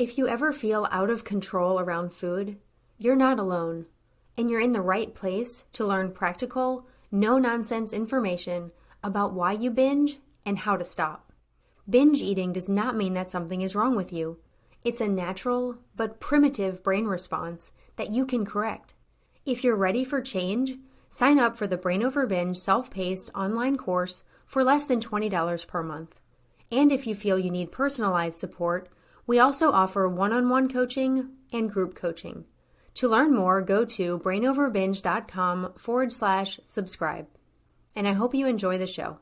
If you ever feel out of control around food, you're not alone, and you're in the right place to learn practical, no-nonsense information about why you binge and how to stop. Binge eating does not mean that something is wrong with you. It's a natural but primitive brain response that you can correct. If you're ready for change, sign up for the Brain Over Binge self-paced online course for less than $20 per month. And if you feel you need personalized support, we also offer one-on-one coaching and group coaching. To learn more, go to brainoverbinge.com/subscribe. And I hope you enjoy the show.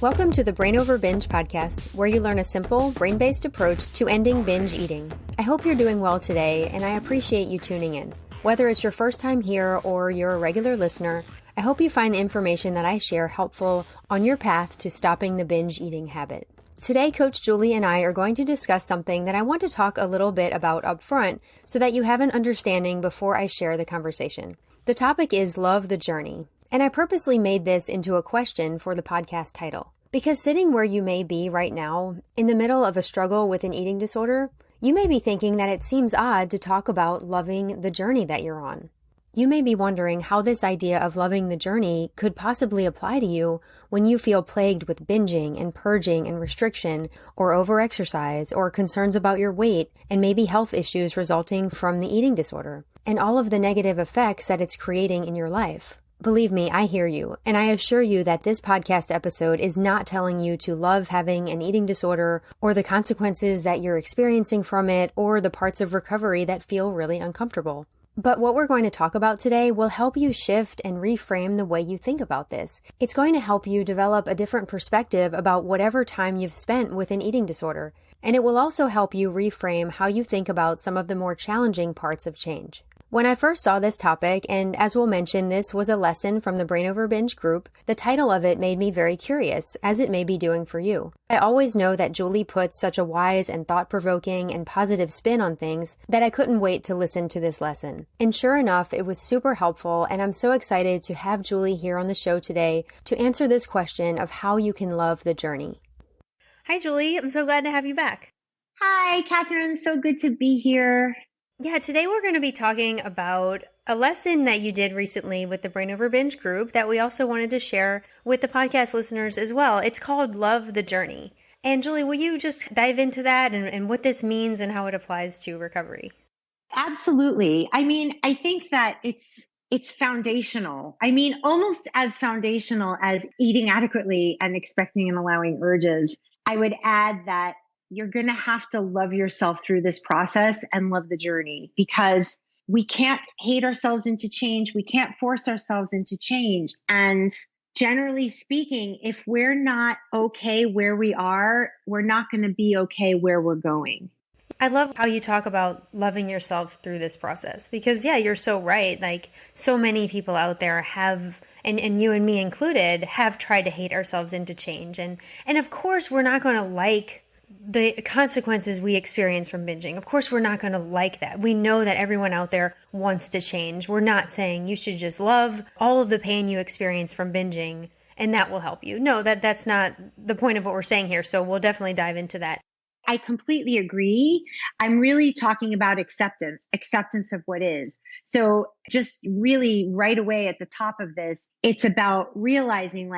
Welcome to the Brain Over Binge podcast, where you learn a simple, brain-based approach to ending binge eating. I hope you're doing well today, and I appreciate you tuning in. Whether it's your first time here or you're a regular listener, I hope you find the information that I share helpful on your path to stopping the binge eating habit. Today, Coach Julie and I are going to discuss something that I want to talk a little bit about up front so that you have an understanding before I share the conversation. The topic is love the journey, and I purposely made this into a question for the podcast title. Because sitting where you may be right now, in the middle of a struggle with an eating disorder, you may be thinking that it seems odd to talk about loving the journey that you're on. You may be wondering how this idea of loving the journey could possibly apply to you when you feel plagued with binging and purging and restriction or overexercise or concerns about your weight and maybe health issues resulting from the eating disorder and all of the negative effects that it's creating in your life. Believe me, I hear you, and I assure you that this podcast episode is not telling you to love having an eating disorder or the consequences that you're experiencing from it or the parts of recovery that feel really uncomfortable. But what we're going to talk about today will help you shift and reframe the way you think about this. It's going to help you develop a different perspective about whatever time you've spent with an eating disorder, and it will also help you reframe how you think about some of the more challenging parts of change. When I first saw this topic, and as we'll mention, this was a lesson from the Brain Over Binge group, the title of it made me very curious, as it may be doing for you. I always know that Julie puts such a wise and thought-provoking and positive spin on things that I couldn't wait to listen to this lesson. And sure enough, it was super helpful, and I'm so excited to have Julie here on the show today to answer this question of how you can love the journey. Hi, Julie. I'm so glad to have you back. Hi, Catherine. So good to be here. Yeah, today we're going to be talking about a lesson that you did recently with the Brain Over Binge group that we also wanted to share with the podcast listeners as well. It's called Love the Journey. And Julie, will you just dive into that and what this means and how it applies to recovery? Absolutely. I think that it's foundational. Almost as foundational as eating adequately and expecting and allowing urges. I would add that you're going to have to love yourself through this process and love the journey, because we can't hate ourselves into change. We can't force ourselves into change. And generally speaking, if we're not okay where we are, we're not going to be okay where we're going. I love how you talk about loving yourself through this process because, yeah, you're so right. Like, so many people out there have, and you and me included, have tried to hate ourselves into change. And of course, we're not going to like the consequences we experience from binging. Of course, we're not going to like that. We know that everyone out there wants to change. We're not saying you should just love all of the pain you experience from binging and that will help you. No, that's not the point of what we're saying here. So we'll definitely dive into that. I completely agree. I'm really talking about acceptance of what is. So just really right away at the top of this, it's about realizing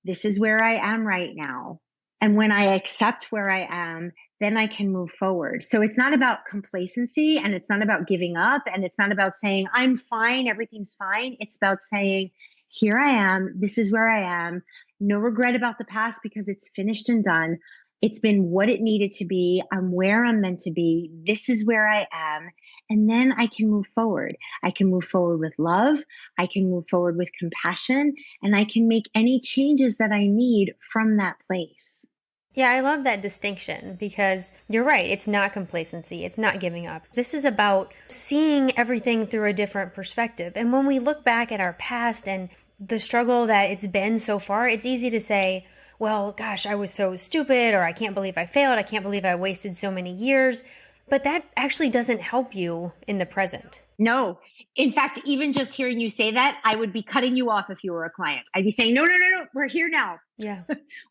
this is where I am right now. And when I accept where I am, then I can move forward. So it's not about complacency and it's not about giving up and it's not about saying, I'm fine, everything's fine. It's about saying, here I am. This is where I am. No regret about the past because it's finished and done. It's been what it needed to be. I'm where I'm meant to be. This is where I am. And then I can move forward. I can move forward with love. I can move forward with compassion. And I can make any changes that I need from that place. Yeah, I love that distinction because you're right. It's not complacency. It's not giving up. This is about seeing everything through a different perspective. And when we look back at our past and the struggle that it's been so far, it's easy to say, well, gosh, I was so stupid, or I can't believe I failed. I can't believe I wasted so many years. But that actually doesn't help you in the present. No, In fact, even just hearing you say that, I would be cutting you off if you were a client. I'd be saying, no, no, no, no, we're here now. Yeah.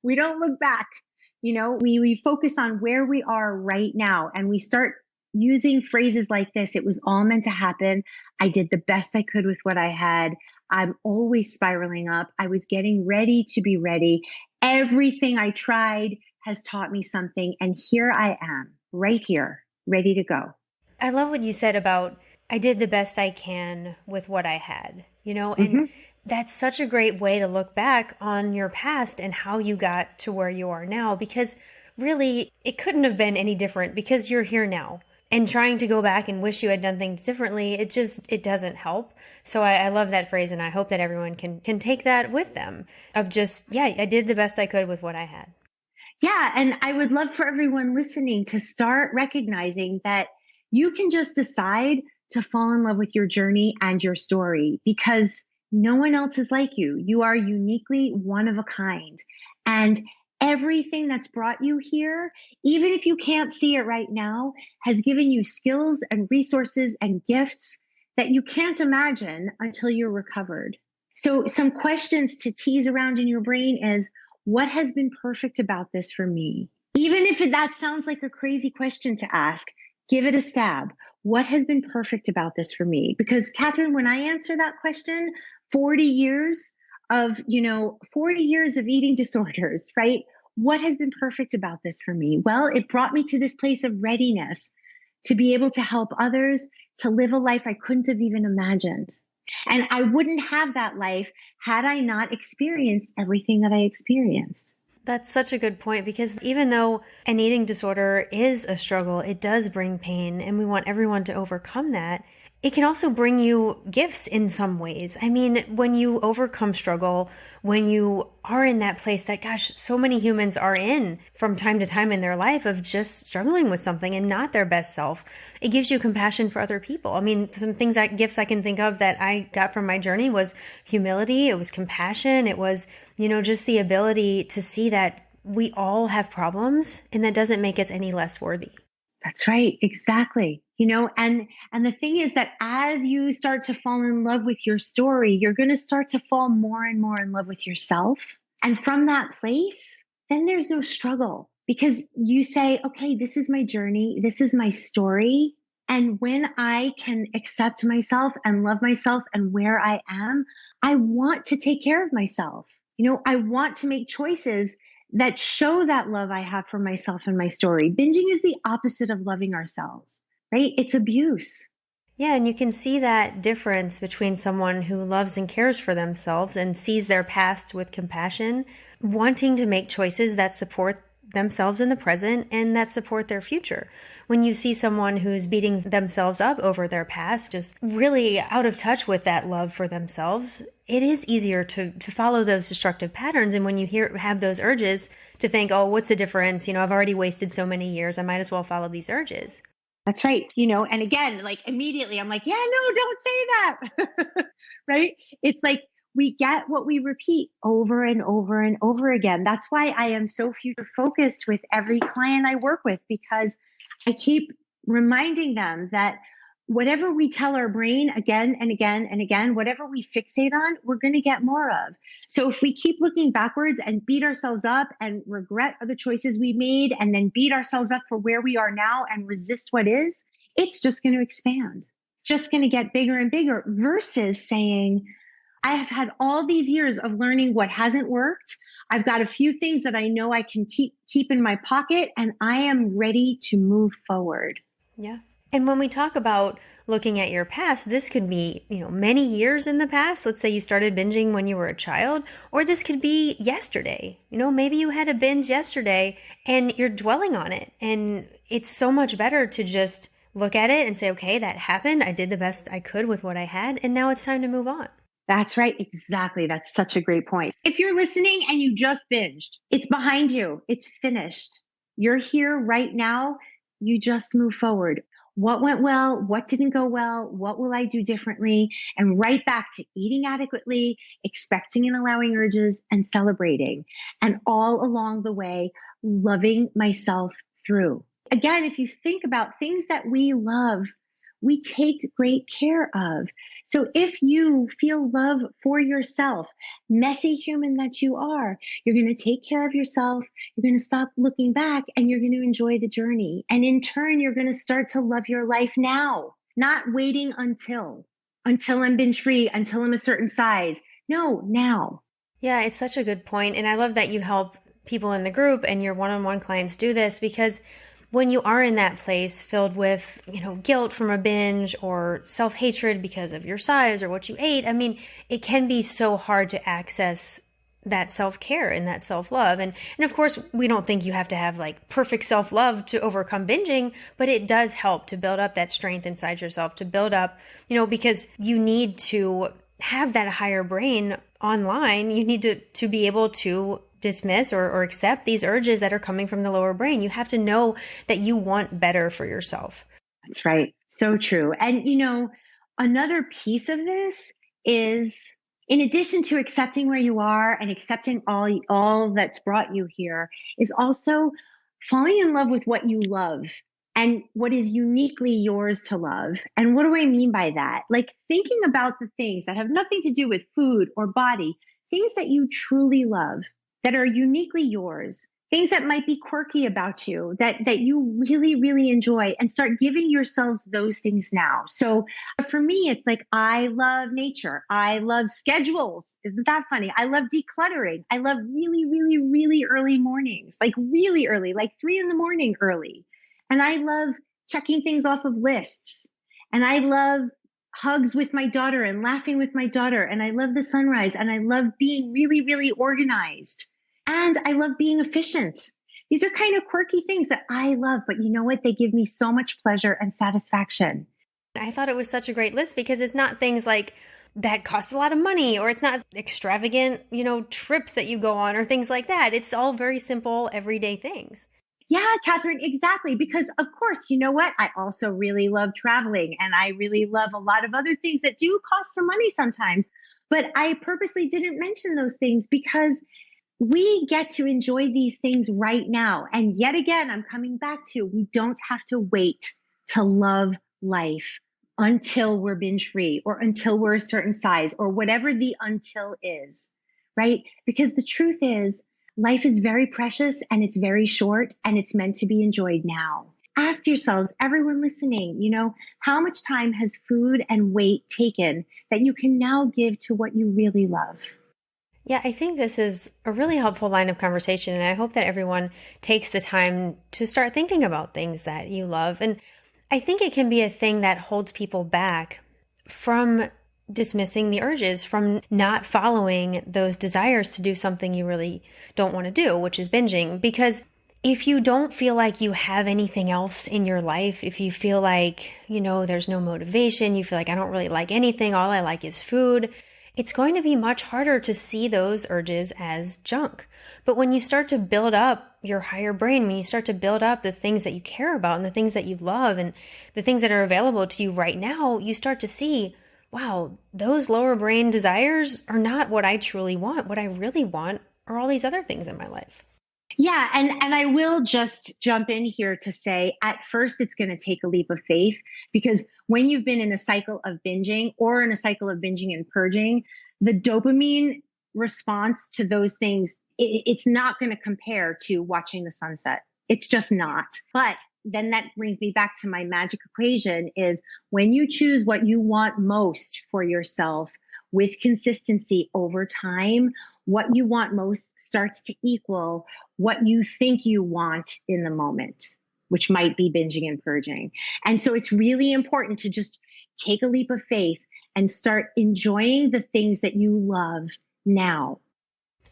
We don't look back. We focus on where we are right now, and we start using phrases like this. It was all meant to happen. I did the best I could with what I had. I'm always spiraling up. I was getting ready to be ready. Everything I tried has taught me something. And here I am, right here, ready to go. I love what you said about I did the best I can with what I had, and that's such a great way to look back on your past and how you got to where you are now, because really it couldn't have been any different because you're here now. And trying to go back and wish you had done things differently, it doesn't help. So I love that phrase, and I hope that everyone can take that with them of just, yeah, I did the best I could with what I had. Yeah. And I would love for everyone listening to start recognizing that you can just decide to fall in love with your journey and your story, because no one else is like you. You are uniquely one of a kind. And everything that's brought you here, even if you can't see it right now, has given you skills and resources and gifts that you can't imagine until you're recovered. So some questions to tease around in your brain is, what has been perfect about this for me? Even if that sounds like a crazy question to ask, give it a stab. What has been perfect about this for me? Because Catherine, when I answer that question, 40 years of eating disorders, right? What has been perfect about this for me? Well, it brought me to this place of readiness to be able to help others, to live a life I couldn't have even imagined. And I wouldn't have that life had I not experienced everything that I experienced. That's such a good point, because even though an eating disorder is a struggle, it does bring pain, and we want everyone to overcome that. It can also bring you gifts in some ways. I mean, when you overcome struggle, when you are in that place that, gosh, so many humans are in from time to time in their life of just struggling with something and not their best self, it gives you compassion for other people. I mean, some gifts I can think of that I got from my journey was humility. It was compassion. It was, just the ability to see that we all have problems, and that doesn't make us any less worthy. That's right. Exactly. And the thing is that as you start to fall in love with your story, you're going to start to fall more and more in love with yourself. And from that place, then there's no struggle, because you say, okay, this is my journey. This is my story. And when I can accept myself and love myself and where I am, I want to take care of myself. I want to make choices that show that love I have for myself and my story. Binging is the opposite of loving ourselves, right? It's abuse. Yeah, and you can see that difference between someone who loves and cares for themselves and sees their past with compassion, wanting to make choices that support themselves in the present and that support their future. When you see someone who's beating themselves up over their past, just really out of touch with that love for themselves, it is easier to follow those destructive patterns. And when you have those urges to think, oh, what's the difference? I've already wasted so many years. I might as well follow these urges. That's right. And again, like immediately I'm like, yeah, no, don't say that. Right? It's like we get what we repeat over and over and over again. That's why I am so future focused with every client I work with, because I keep reminding them that whatever we tell our brain again and again and again, whatever we fixate on, we're going to get more of. So if we keep looking backwards and beat ourselves up and regret the choices we made, and then beat ourselves up for where we are now and resist what is, it's just going to expand. It's just going to get bigger and bigger, versus saying, I have had all these years of learning what hasn't worked. I've got a few things that I know I can keep in my pocket, and I am ready to move forward. Yeah. And when we talk about looking at your past, this could be, many years in the past. Let's say you started binging when you were a child, or this could be yesterday. Maybe you had a binge yesterday and you're dwelling on it. And it's so much better to just look at it and say, okay, that happened. I did the best I could with what I had, and now it's time to move on. That's right. Exactly. That's such a great point. If you're listening and you just binged, it's behind you. It's finished. You're here right now. You just move forward. What went well? What didn't go well? What will I do differently? And right back to eating adequately, expecting and allowing urges, and celebrating. And all along the way, loving myself through. Again, if you think about things that we love, we take great care of. So if you feel love for yourself, messy human that you are, you're going to take care of yourself. You're going to stop looking back and you're going to enjoy the journey. And in turn, you're going to start to love your life now, not waiting until I'm binge free, until I'm a certain size. No, now. Yeah, it's such a good point. And I love that you help people in the group and your one-on-one clients do this, because when you are in that place filled with, guilt from a binge or self-hatred because of your size or what you ate, I mean, it can be so hard to access that self-care and that self-love. And of course, we don't think you have to have like perfect self-love to overcome binging, but it does help to build up that strength inside yourself, to build up, because you need to have that higher brain online. You need to be able to dismiss or accept these urges that are coming from the lower brain. You have to know that you want better for yourself. That's right. So true. And, another piece of this is, in addition to accepting where you are and accepting all that's brought you here, is also falling in love with what you love and what is uniquely yours to love. And what do I mean by that? Like thinking about the things that have nothing to do with food or body, things that you truly love, that are uniquely yours, things that might be quirky about you, that you really, really enjoy, and start giving yourselves those things now. So for me, it's like, I love nature. I love schedules. Isn't that funny? I love decluttering. I love really, really, really early mornings, like really early, like 3 a.m. early. And I love checking things off of lists. And I love hugs with my daughter and laughing with my daughter. And I love the sunrise. And I love being really, really organized. And I love being efficient. These are kind of quirky things that I love, but you know what? They give me so much pleasure and satisfaction. I thought it was such a great list because it's not things like that cost a lot of money, or it's not extravagant, trips that you go on or things like that. It's all very simple, everyday things. Yeah, Catherine, exactly. Because of course, you know what? I also really love traveling, and I really love a lot of other things that do cost some money sometimes. But I purposely didn't mention those things because we get to enjoy these things right now. And yet again, I'm coming back to, we don't have to wait to love life until we're binge free or until we're a certain size or whatever the until is, right? Because the truth is, life is very precious and it's very short and it's meant to be enjoyed now. Ask yourselves, everyone listening, how much time has food and weight taken that you can now give to what you really love? Yeah, I think this is a really helpful line of conversation, and I hope that everyone takes the time to start thinking about things that you love. And I think it can be a thing that holds people back from dismissing the urges, from not following those desires to do something you really don't want to do, which is binging. Because if you don't feel like you have anything else in your life, if you feel like, there's no motivation, you feel like I don't really like anything, all I like is food, it's going to be much harder to see those urges as junk. But when you start to build up your higher brain, when you start to build up the things that you care about and the things that you love and the things that are available to you right now, you start to see, wow, those lower brain desires are not what I truly want. What I really want are all these other things in my life. Yeah. And I will just jump in here to say, at first, it's going to take a leap of faith, because when you've been in a cycle of binging or in a cycle of binging and purging, the dopamine response to those things, it's not going to compare to watching the sunset. It's just not. But then that brings me back to my magic equation, is when you choose what you want most for yourself with consistency over time, what you want most starts to equal what you think you want in the moment, which might be binging and purging. And so it's really important to just take a leap of faith and start enjoying the things that you love now.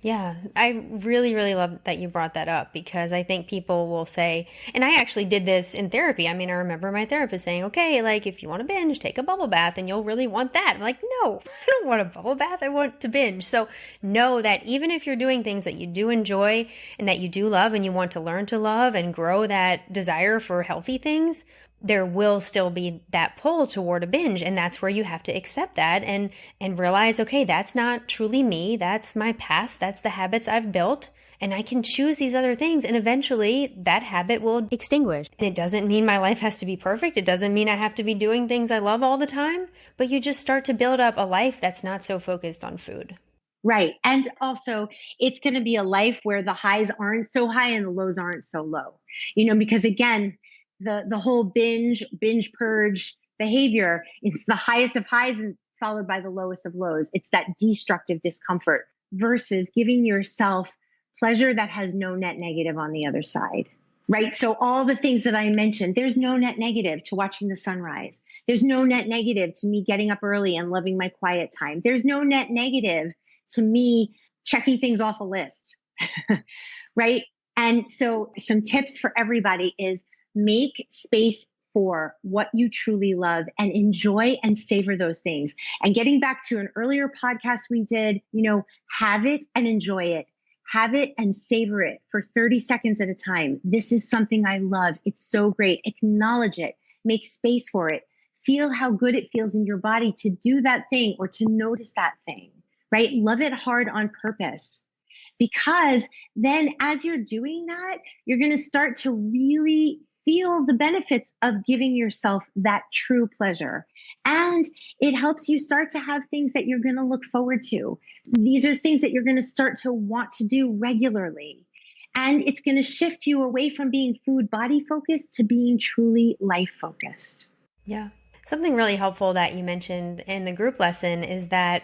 Yeah, I really, really love that you brought that up, because I think people will say, and I actually did this in therapy. I mean, I remember my therapist saying, okay, like if you want to binge, take a bubble bath and you'll really want that. I'm like, no, I don't want a bubble bath. I want to binge. So know that even if you're doing things that you do enjoy and that you do love and you want to learn to love and grow that desire for healthy things, there will still be that pull toward a binge. And that's where you have to accept that and realize, okay, that's not truly me. That's my past. That's the habits I've built. and I can choose these other things. And eventually that habit will extinguish. And it doesn't mean my life has to be perfect. It doesn't mean I have to be doing things I love all the time, but you just start to build up a life that's not so focused on food. Right. And also, it's going to be a life where the highs aren't so high and the lows aren't so low. Because again, the whole binge purge behavior, it's the highest of highs and followed by the lowest of lows. It's that destructive discomfort versus giving yourself pleasure that has no net negative on the other side. Right. So all the things that I mentioned, there's no net negative to watching the sunrise. There's no net negative to me getting up early and loving my quiet time. There's no net negative to me checking things off a list. Right. And so some tips for everybody is make space for what you truly love and enjoy and savor those things. And getting back to an earlier podcast we did, have it and enjoy it. Have it and savor it for 30 seconds at a time. This is something I love. It's so great. Acknowledge it. Make space for it. Feel how good it feels in your body to do that thing or to notice that thing, right? Love it hard on purpose. Because then as you're doing that, you're going to start to really feel the benefits of giving yourself that true pleasure. And it helps you start to have things that you're going to look forward to. These are things that you're going to start to want to do regularly. And it's going to shift you away from being food body focused to being truly life focused. Yeah. Something really helpful that you mentioned in the group lesson is that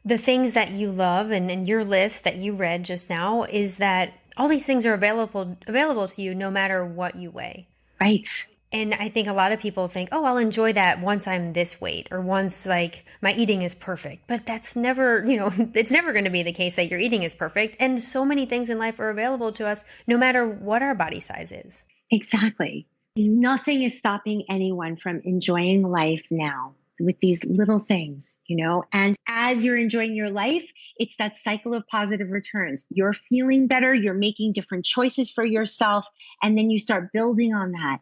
the things that you love and in your list that you read just now is that all these things are available to you no matter what you weigh. Right. And I think a lot of people think, oh, I'll enjoy that once I'm this weight or once like my eating is perfect. But that's never, it's never going to be the case that your eating is perfect. And so many things in life are available to us no matter what our body size is. Exactly. Nothing is stopping anyone from enjoying life now with these little things, and as you're enjoying your life, it's that cycle of positive returns. You're feeling better. You're making different choices for yourself. And then you start building on that.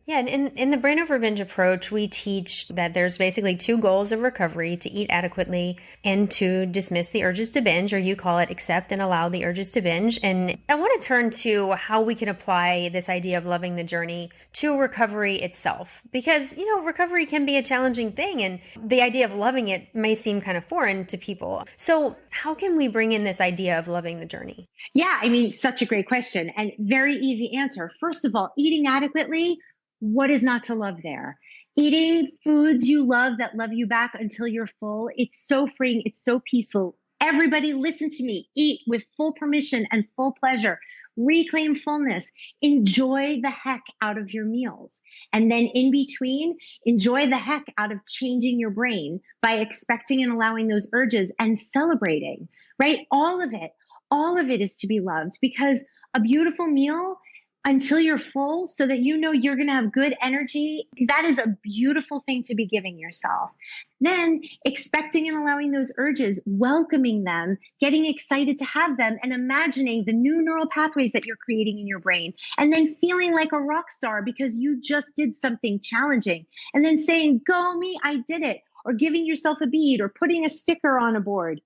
Yeah, and in the Brain Over Binge approach, we teach that there's basically two goals of recovery: to eat adequately and to dismiss the urges to binge, or you call it accept and allow the urges to binge. And I want to turn to how we can apply this idea of loving the journey to recovery itself, because, recovery can be a challenging thing and the idea of loving it may seem kind of foreign to people. So how can we bring in this idea of loving the journey? Yeah, such a great question and very easy answer. First of all, eating adequately. What is not to love there? Eating foods you love that love you back until you're full. It's so freeing. It's so peaceful. Everybody listen to me. Eat with full permission and full pleasure. Reclaim fullness. Enjoy the heck out of your meals. And then in between, enjoy the heck out of changing your brain by expecting and allowing those urges and celebrating, right? All of it is to be loved, because a beautiful meal until you're full so that you're going to have good energy. That is a beautiful thing to be giving yourself. Then expecting and allowing those urges, welcoming them, getting excited to have them, and imagining the new neural pathways that you're creating in your brain. And then feeling like a rock star because you just did something challenging. And then saying, go me, I did it. Or giving yourself a bead or putting a sticker on a board.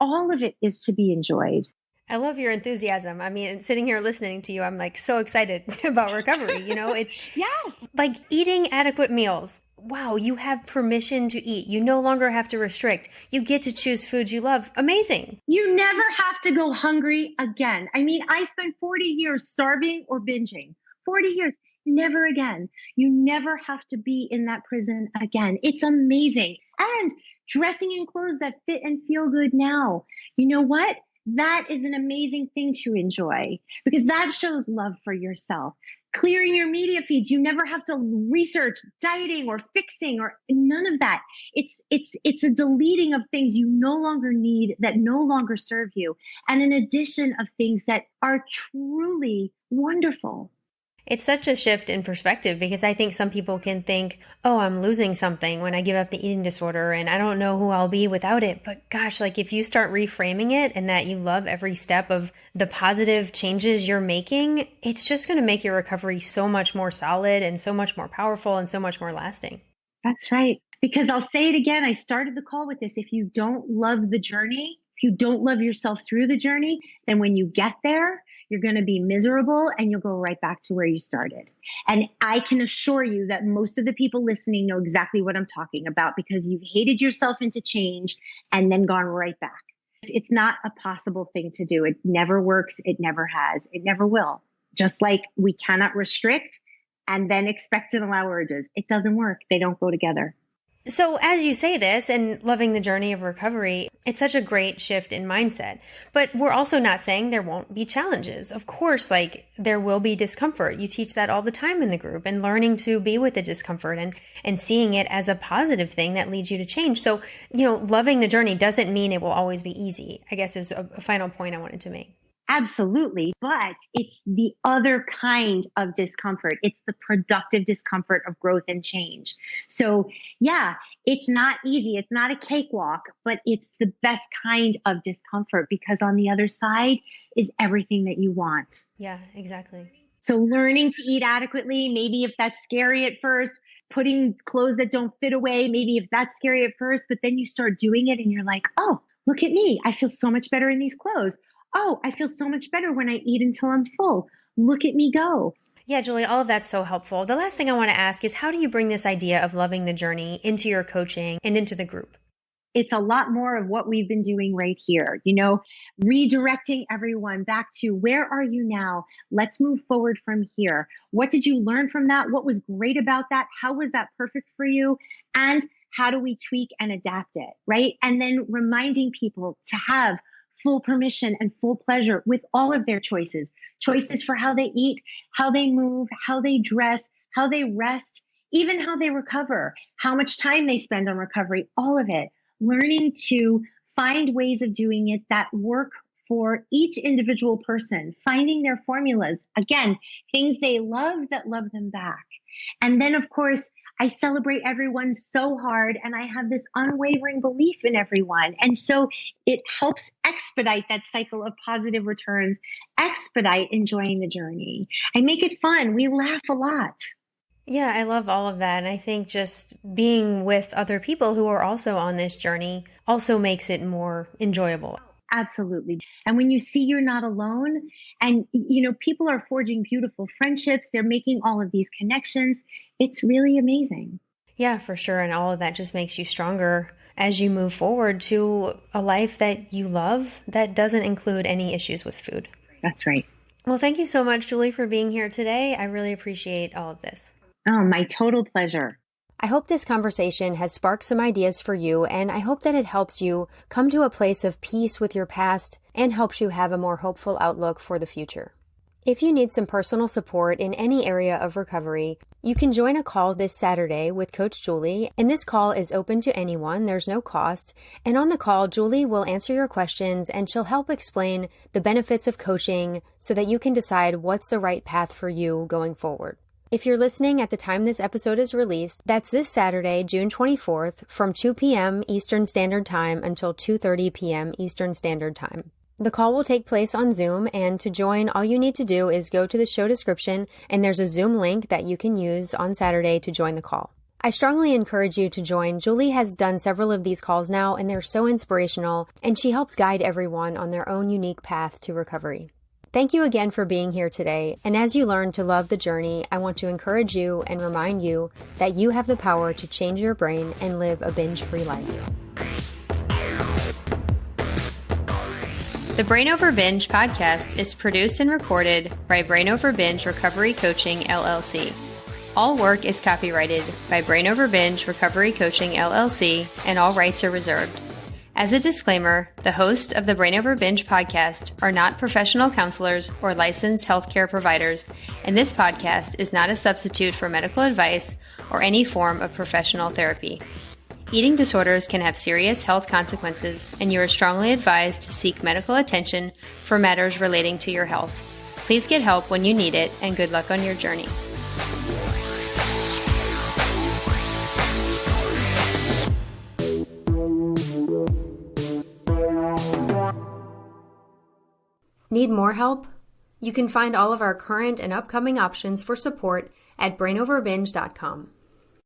All of it is to be enjoyed. I love your enthusiasm. Sitting here listening to you, I'm like so excited about recovery. It's Yes. Like eating adequate meals. Wow, you have permission to eat. You no longer have to restrict. You get to choose foods you love. Amazing. You never have to go hungry again. I spent 40 years starving or binging. 40 years. Never again. You never have to be in that prison again. It's amazing. And dressing in clothes that fit and feel good now. You know what? That is an amazing thing to enjoy because that shows love for yourself. Clearing your media feeds. You never have to research dieting or fixing or none of that. It's a deleting of things you no longer need that no longer serve you. And an addition of things that are truly wonderful. It's such a shift in perspective because I think some people can think, oh, I'm losing something when I give up the eating disorder and I don't know who I'll be without it. But gosh, if you start reframing it and that you love every step of the positive changes you're making, it's just going to make your recovery so much more solid and so much more powerful and so much more lasting. That's right. Because I'll say it again, I started the call with this. If you don't love the journey, If you don't love yourself through the journey, then when you get there, you're going to be miserable and you'll go right back to where you started. And I can assure you that most of the people listening know exactly what I'm talking about, because you've hated yourself into change and then gone right back. It's not a possible thing to do. It never works. It never has. It never will. Just like we cannot restrict and then expect and allow urges. It doesn't work. They don't go together. So as you say this and loving the journey of recovery, it's such a great shift in mindset. But we're also not saying there won't be challenges. Of course, there will be discomfort. You teach that all the time in the group, and learning to be with the discomfort and seeing it as a positive thing that leads you to change. So, loving the journey doesn't mean it will always be easy, I guess is a final point I wanted to make. Absolutely. But it's the other kind of discomfort. It's the productive discomfort of growth and change. So yeah, it's not easy. It's not a cakewalk, but it's the best kind of discomfort, because on the other side is everything that you want. Yeah, exactly. So learning to eat adequately, maybe if that's scary at first, putting clothes that don't fit away, maybe if that's scary at first, but then you start doing it and you're like, oh, look at me. I feel so much better in these clothes. Oh, I feel so much better when I eat until I'm full. Look at me go. Yeah, Julie, all of that's so helpful. The last thing I want to ask is, how do you bring this idea of loving the journey into your coaching and into the group? It's a lot more of what we've been doing right here, redirecting everyone back to, where are you now? Let's move forward from here. What did you learn from that? What was great about that? How was that perfect for you? And how do we tweak and adapt it, right? And then reminding people to have full permission and full pleasure with all of their choices for how they eat, how they move, how they dress, how they rest, even how they recover, how much time they spend on recovery, all of it. Learning to find ways of doing it that work for each individual person, finding their formulas, again, things they love that love them back. And then, of course, I celebrate everyone so hard, and I have this unwavering belief in everyone. And so it helps expedite that cycle of positive returns, expedite enjoying the journey. I make it fun. We laugh a lot. Yeah, I love all of that. And I think just being with other people who are also on this journey also makes it more enjoyable. Absolutely. And when you see you're not alone, and, people are forging beautiful friendships, they're making all of these connections, it's really amazing. Yeah, for sure. And all of that just makes you stronger as you move forward to a life that you love that doesn't include any issues with food. That's right. Well, thank you so much, Julie, for being here today. I really appreciate all of this. Oh, my total pleasure. I hope this conversation has sparked some ideas for you, and I hope that it helps you come to a place of peace with your past and helps you have a more hopeful outlook for the future. If you need some personal support in any area of recovery, you can join a call this Saturday with Coach Julie, and this call is open to anyone. There's no cost. And on the call, Julie will answer your questions and she'll help explain the benefits of coaching so that you can decide what's the right path for you going forward. If you're listening at the time this episode is released, that's this Saturday, June 24th, from 2 p.m. Eastern Standard Time until 2:30 p.m. Eastern Standard Time. The call will take place on Zoom, and to join, all you need to do is go to the show description, and there's a Zoom link that you can use on Saturday to join the call. I strongly encourage you to join. Julie has done several of these calls now, and they're so inspirational, and she helps guide everyone on their own unique path to recovery. Thank you again for being here today, and as you learn to love the journey, I want to encourage you and remind you that you have the power to change your brain and live a binge-free life. The Brain Over Binge podcast is produced and recorded by Brain Over Binge Recovery Coaching, LLC. All work is copyrighted by Brain Over Binge Recovery Coaching, LLC, and all rights are reserved. As a disclaimer, the host of the Brain Over Binge podcast are not professional counselors or licensed healthcare providers, and this podcast is not a substitute for medical advice or any form of professional therapy. Eating disorders can have serious health consequences, and you are strongly advised to seek medical attention for matters relating to your health. Please get help when you need it, and good luck on your journey. Need more help? You can find all of our current and upcoming options for support at brainoverbinge.com.